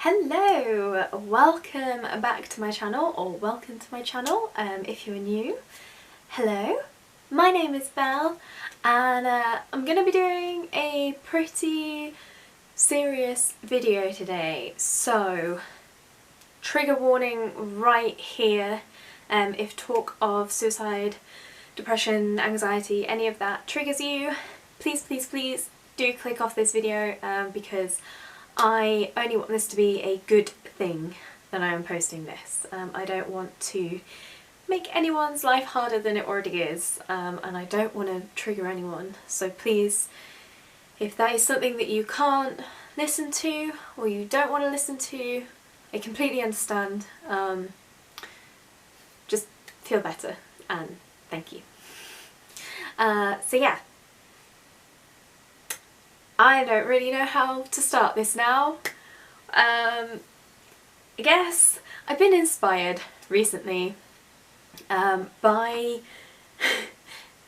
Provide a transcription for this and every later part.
Hello! Welcome back to my channel, or welcome to my channel if you're new. Hello, my name is Belle and I'm going to be doing a pretty serious video today, so trigger warning right here. If talk of suicide, depression, anxiety, any of that triggers you, please do click off this video because I only want this to be a good thing that I am posting this. I don't want to make anyone's life harder than it already is, and I don't want to trigger anyone, so please, if that is something that you can't listen to or you don't want to listen to, I completely understand. Just feel better and thank you. So yeah, I don't really know how to start this now. I guess I've been inspired recently by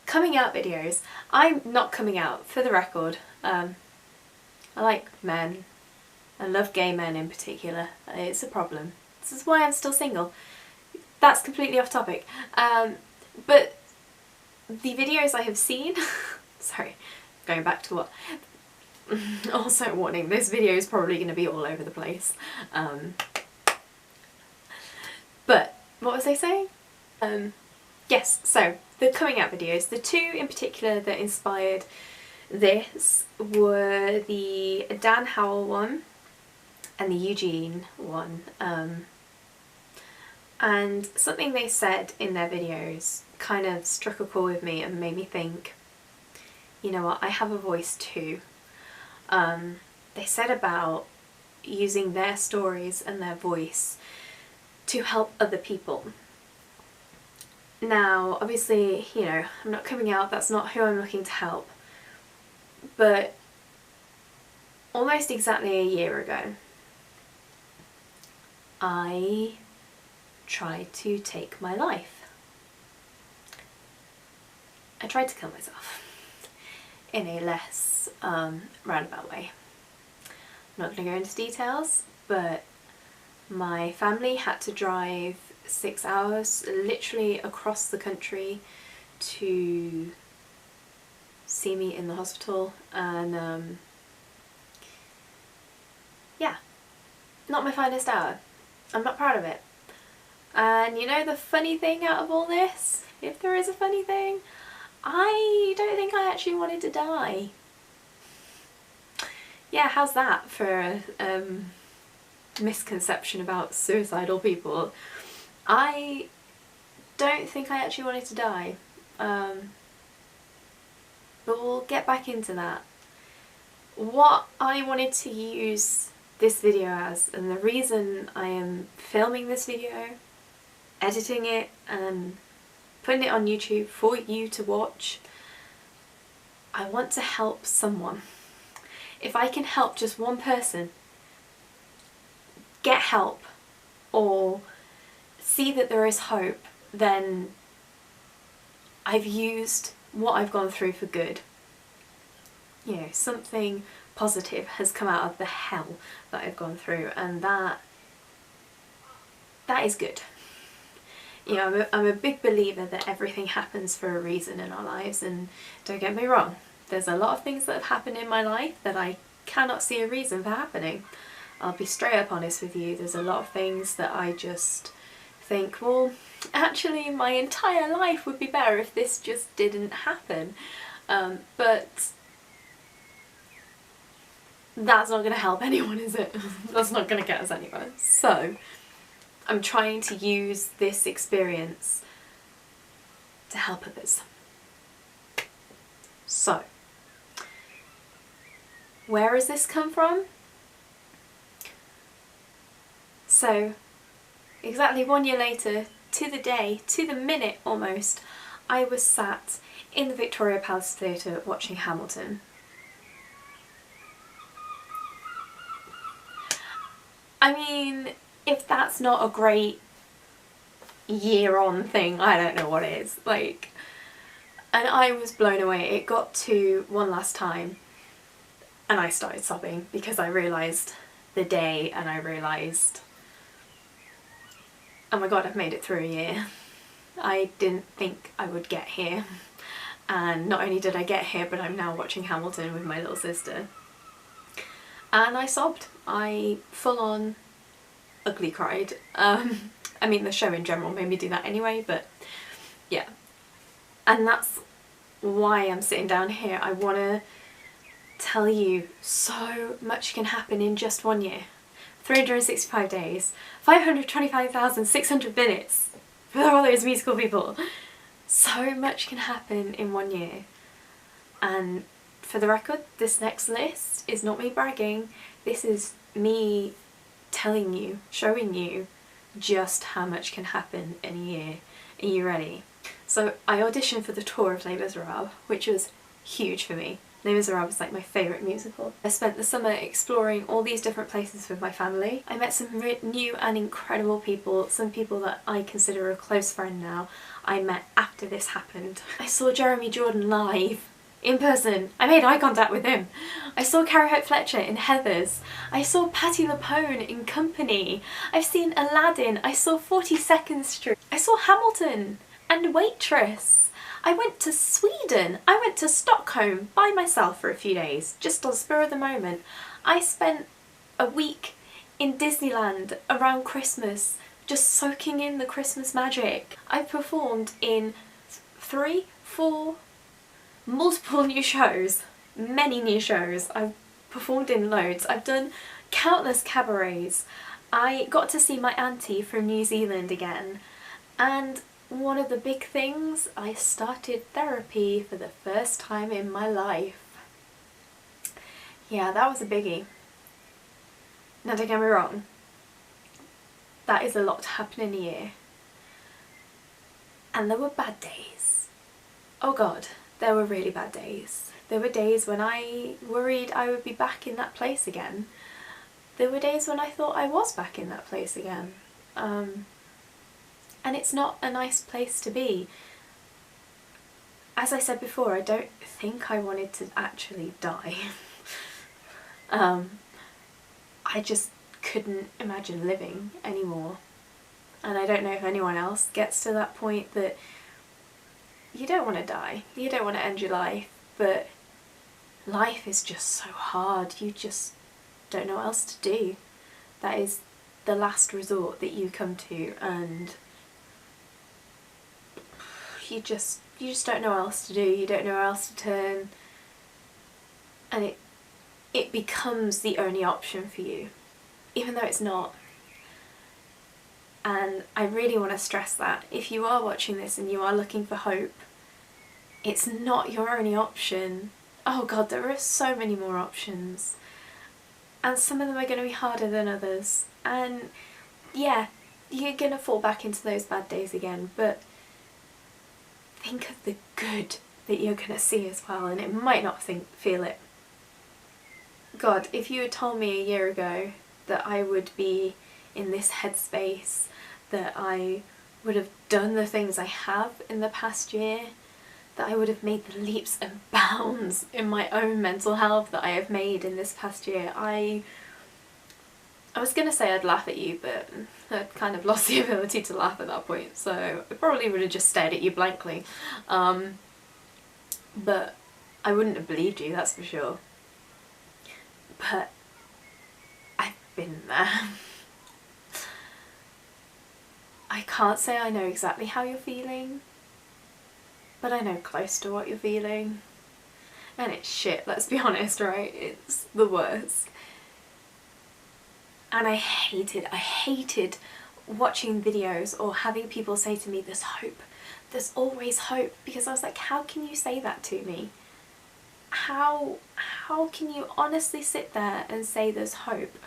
coming out videos. I'm not coming out, for the record. I like men. I love gay men in particular. It's a problem. This is why I'm still single. That's completely off topic. But the videos I have seen sorry, going back to what also warning, this video is probably going to be all over the place. But what was I saying? Yes, so the coming out videos, the two in particular that inspired this were the Dan Howell one and the Eugene one. And something they said in their videos kind of struck a chord with me and made me think, you know what, I have a voice too. They said about using their stories and their voice to help other people. Now, obviously, you know, I'm not coming out, that's not who I'm looking to help, but almost exactly a year ago, I tried to take my life. I tried to kill myself in a less roundabout way. I'm not going to go into details, but my family had to drive 6 hours literally across the country to see me in the hospital, and yeah, not my finest hour. I'm not proud of it. And you know the funny thing out of all this, if there is a funny thing, I don't think I actually wanted to die. Yeah, how's that for a misconception about suicidal people? I don't think I actually wanted to die. But we'll get back into that. What I wanted to use this video as, and the reason I am filming this video, editing it and putting it on YouTube for you to watch, I want to help someone. If I can help just one person get help or see that there is hope, then I've used what I've gone through for good. You know, something positive has come out of the hell that I've gone through, and that is good. You know, I'm a big believer that everything happens for a reason in our lives, and don't get me wrong, there's a lot of things that have happened in my life that I cannot see a reason for happening. I'll be straight up honest with you, there's a lot of things that I just think, well, actually my entire life would be better if this just didn't happen. But that's not going to help anyone, is it? That's not going to get us anywhere. So I'm trying to use this experience to help others. So, where has this come from? So, exactly 1 year later, to the day, to the minute almost, I was sat in the Victoria Palace Theatre watching Hamilton. I mean, if that's not a great year-on thing, I don't know what is. Like, and I was blown away. It got to one last time and I started sobbing because I realised the day and I realised, oh my god, I've made it through a year. I didn't think I would get here, and not only did I get here, but I'm now watching Hamilton with my little sister. And I sobbed. I full on ugly cried. I mean, the show in general made me do that anyway, but yeah. And that's why I'm sitting down here. I want to tell you so much can happen in just 1 year. 365 days, 525,600 minutes for all those musical people. So much can happen in 1 year. And for the record, this next list is not me bragging. This is me telling you, showing you just how much can happen in a year. Are you ready? So I auditioned for the tour of Les Miserables, which was huge for me. Les Miserables is like my favourite musical. I spent the summer exploring all these different places with my family. I met some new and incredible people, some people that I consider a close friend now. I met after this happened. I saw Jeremy Jordan live, in person. I made eye contact with him. I saw Carrie Hope Fletcher in Heathers. I saw Patti LuPone in Company. I've seen Aladdin. I saw 42nd Street. I saw Hamilton and Waitress. I went to Sweden. I went to Stockholm by myself for a few days, just on spur of the moment. I spent a week in Disneyland around Christmas, just soaking in the Christmas magic. I've performed in 3, 4, multiple new shows, many new shows. I've performed in loads. I've done countless cabarets. I got to see my auntie from New Zealand again, and one of the big things, I started therapy for the first time in my life. Yeah, that was a biggie. Now don't get me wrong, that is a lot to happen in a year. And there were bad days. Oh god, there were really bad days. There were days when I worried I would be back in that place again. There were days when I thought I was back in that place again. And it's not a nice place to be. As I said before, I don't think I wanted to actually die. I just couldn't imagine living anymore. And I don't know if anyone else gets to that point that you don't want to die, you don't want to end your life, but life is just so hard, you just don't know what else to do. That is the last resort that you come to, and you just don't know what else to do, you don't know where else to turn, and it becomes the only option for you, even though it's not. And I really want to stress that if you are watching this and you are looking for hope, it's not your only option. Oh god, there are so many more options, and some of them are going to be harder than others, and yeah, you're going to fall back into those bad days again, but think of the good that you're going to see as well, and it might not feel it. God, if you had told me a year ago that I would be in this headspace, that I would have done the things I have in the past year, that I would have made the leaps and bounds in my own mental health that I have made in this past year, I was going to say I'd laugh at you, but I'd kind of lost the ability to laugh at that point, so I probably would have just stared at you blankly. But I wouldn't have believed you, that's for sure. But I've been there. I can't say I know exactly how you're feeling, but I know close to what you're feeling. And it's shit, let's be honest, right? It's the worst. And I hated watching videos or having people say to me, there's hope, there's always hope, because I was like, how can you say that to me? How can you honestly sit there and say there's hope?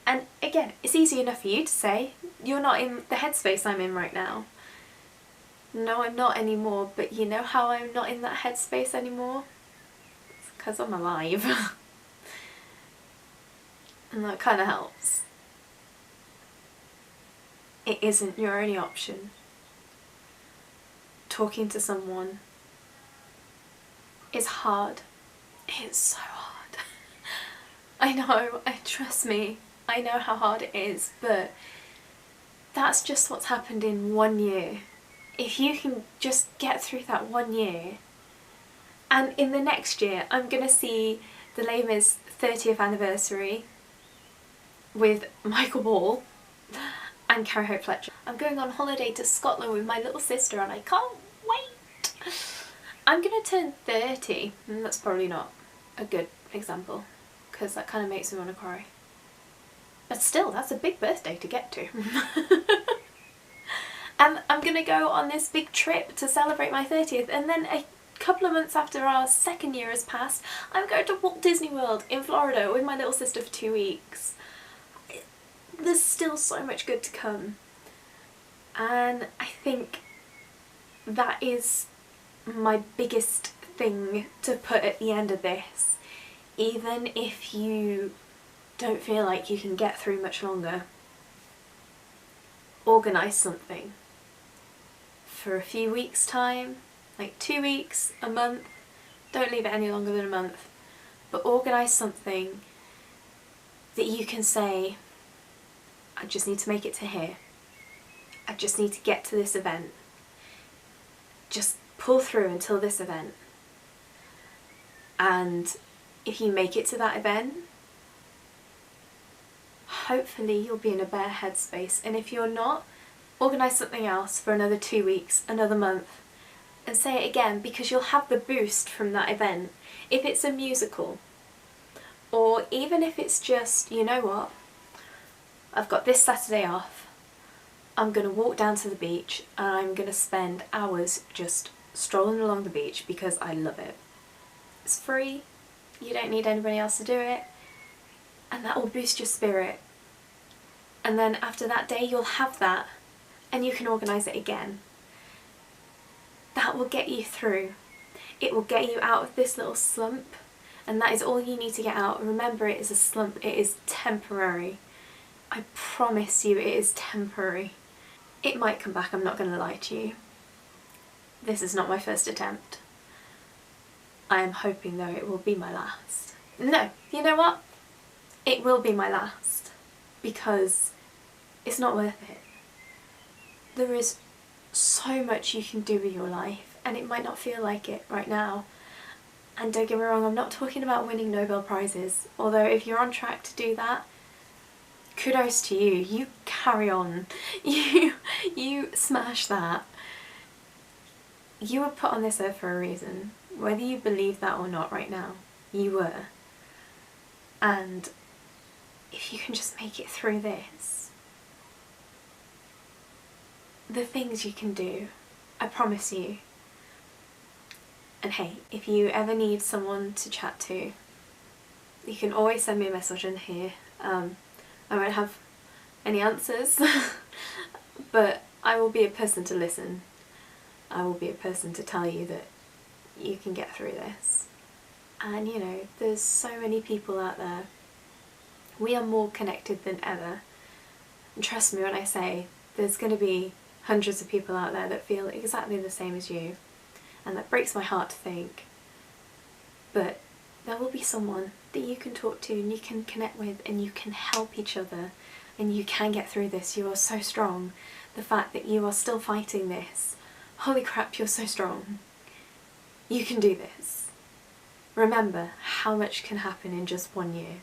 And again, it's easy enough for you to say, you're not in the headspace I'm in right now. No, I'm not anymore, but you know how I'm not in that headspace anymore? It's because I'm alive. And that kind of helps. It isn't your only option. Talking to someone is hard. It's so hard. I know, trust me, I know how hard it is, but that's just what's happened in 1 year. If you can just get through that 1 year, and in the next year I'm gonna see the Les Mis 30th anniversary with Michael Ball and Carrie Hope Fletcher. I'm going on holiday to Scotland with my little sister and I can't wait! I'm gonna turn 30, and that's probably not a good example because that kind of makes me want to cry. But still, that's a big birthday to get to. And I'm gonna go on this big trip to celebrate my 30th, and then a couple of months after our second year has passed, I'm going to Walt Disney World in Florida with my little sister for 2 weeks. There's still so much good to come, and I think that is my biggest thing to put at the end of this. Even if you don't feel like you can get through much longer, organise something for a few weeks time, like 2 weeks, a month. Don't leave it any longer than a month, but organise something that you can say, I just need to make it to here, I just need to get to this event, just pull through until this event. And if you make it to that event, hopefully you'll be in a better headspace, and if you're not, organise something else for another 2 weeks, another month, and say it again, because you'll have the boost from that event. If it's a musical, or even if it's just, you know what, I've got this Saturday off, I'm going to walk down to the beach and I'm going to spend hours just strolling along the beach because I love it. It's free, you don't need anybody else to do it, and that will boost your spirit. And then after that day you'll have that and you can organise it again. That will get you through. It will get you out of this little slump, and that is all you need to get out. Remember, it is a slump, it is temporary. I promise you it is temporary. It might come back, I'm not going to lie to you. This is not my first attempt. I am hoping though it will be my last. No, you know what? It will be my last, because it's not worth it. There is so much you can do with your life, and it might not feel like it right now. And don't get me wrong, I'm not talking about winning Nobel Prizes, although if you're on track to do that, kudos to you, you carry on, you smash that. You were put on this earth for a reason, whether you believe that or not right now, you were. And if you can just make it through this, the things you can do, I promise you. And hey, if you ever need someone to chat to, you can always send me a message in here. I won't have any answers, but I will be a person to listen. I will be a person to tell you that you can get through this. And you know, there's so many people out there. We are more connected than ever. And trust me when I say there's going to be hundreds of people out there that feel exactly the same as you. And that breaks my heart to think. But there will be someone that you can talk to and you can connect with, and you can help each other, and you can get through this. You are so strong. The fact that you are still fighting this, holy crap, you're so strong. You can do this. Remember how much can happen in just 1 year.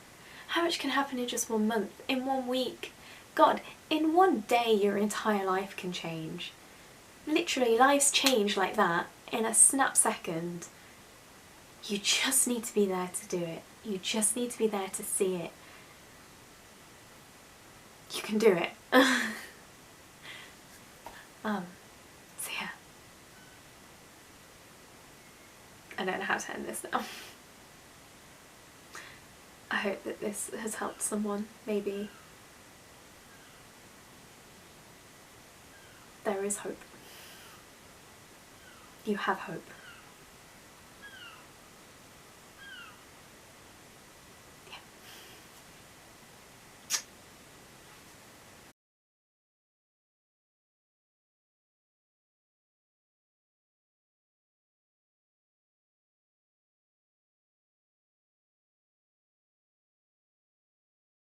How much can happen in just 1 month, in 1 week. God, in 1 day your entire life can change. Literally, lives change like that in a snap second. You just need to be there to do it. You just need to be there to see it. You can do it. So yeah. I don't know how to end this now. I hope that this has helped someone, maybe. There is hope. You have hope.